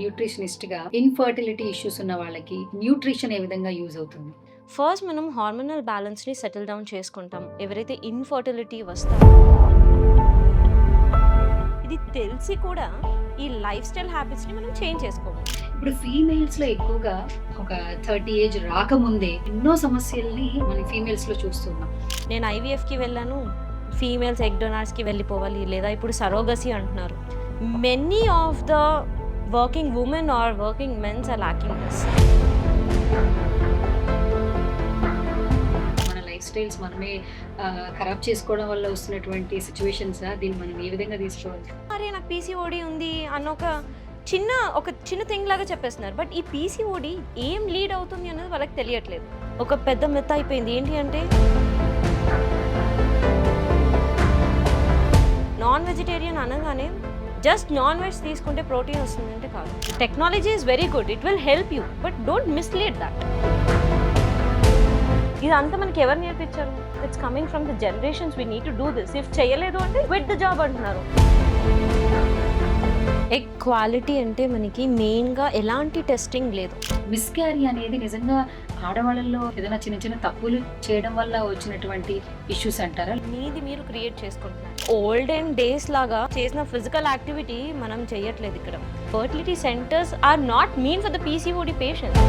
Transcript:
న్యూట్రిషనిస్ట్‌గా infertility issues ఉన్న వాళ్ళకి nutrition ఏ విధంగా యూజ్ అవుతుంది? ఫస్ట్ మనం హార్మోనల్ బ్యాలెన్స్‌ని సెటిల్ డౌన్ చేసుకుంటాం. ఎవరైతే ఇన్‌ఫర్టిలిటీ వస్తారో ఇది తెలిసి కూడా ఈ లైఫ్ స్టైల్ హ్యాబిట్స్‌ని మనం చేంజ్ చేసుకోము. ఇప్పుడు ఫీమేల్స్‌లో ఎక్కువగా ఒక 30 ఏజ్ రాకముందే ఎన్నో సమస్యల్ని మనం ఫీమేల్స్‌లో చూస్తున్నాం. నేను ఐవీఎఫ్‌కి వెళ్ళాను. ఫీమేల్స్ ఎగ్ డొనార్స్‌కి వెళ్ళిపోవాలి. లేదా ఇప్పుడు సరోగసీ అంటున్నారు. Many of the working women or working mens are lacking this. మన లైఫ్ స్టైల్స్ మనమే ఖరాబ్ చేసుకోవడం వల్ల వస్తున్నటువంటి సిట్యుయేషన్సా? దీన్ని మనం ఏ విధంగా తీసుకోవాలి? అరే నాకు పీసీఓడి ఉంది అన్న ఒక చిన్న థింగ్ లాగా చెప్పేస్తున్నారు. బట్ ఈ పీసీఓడి ఏం లీడ్ అవుతుంది అన్నది వాళ్ళకి తెలియట్లేదు. ఒక పెద్ద మెత్త అయిపోయింది. ఏంటి అంటే నాన్ వెజిటేరియన్ అనగానే జస్ట్ నాన్ వెజ్ తీసుకుంటే ప్రోటీన్ వస్తుందంటే కాదు. Technology is very good, it will help you, but don't mislead that. ఇదంతా మనకి ఎవరు నేర్పించారు? It's coming from the generations. We need to do this. If చేయలేదు అంటే క్విట్ ద జాబ్ అంటున్నారు. ఎగ్ క్వాలిటీ అంటే మనకి మెయిన్గా ఎలాంటి టెస్టింగ్ లేదు. మిస్‌క్యారీ అనేది నిజంగా ఆడవాళ్ళలో ఏదైనా చిన్న చిన్న తప్పులు చేయడం వల్ల వచ్చినటువంటి ఇష్యూస్ అంటారా? మీది మీరు క్రియేట్ చేసుకుంటున్నారు. ఓల్డెన్ డేస్ లాగా చేసిన ఫిజికల్ యాక్టివిటీ మనం చేయట్లేదు ఇక్కడ. Fertility centres are not mean for the PCOD patients.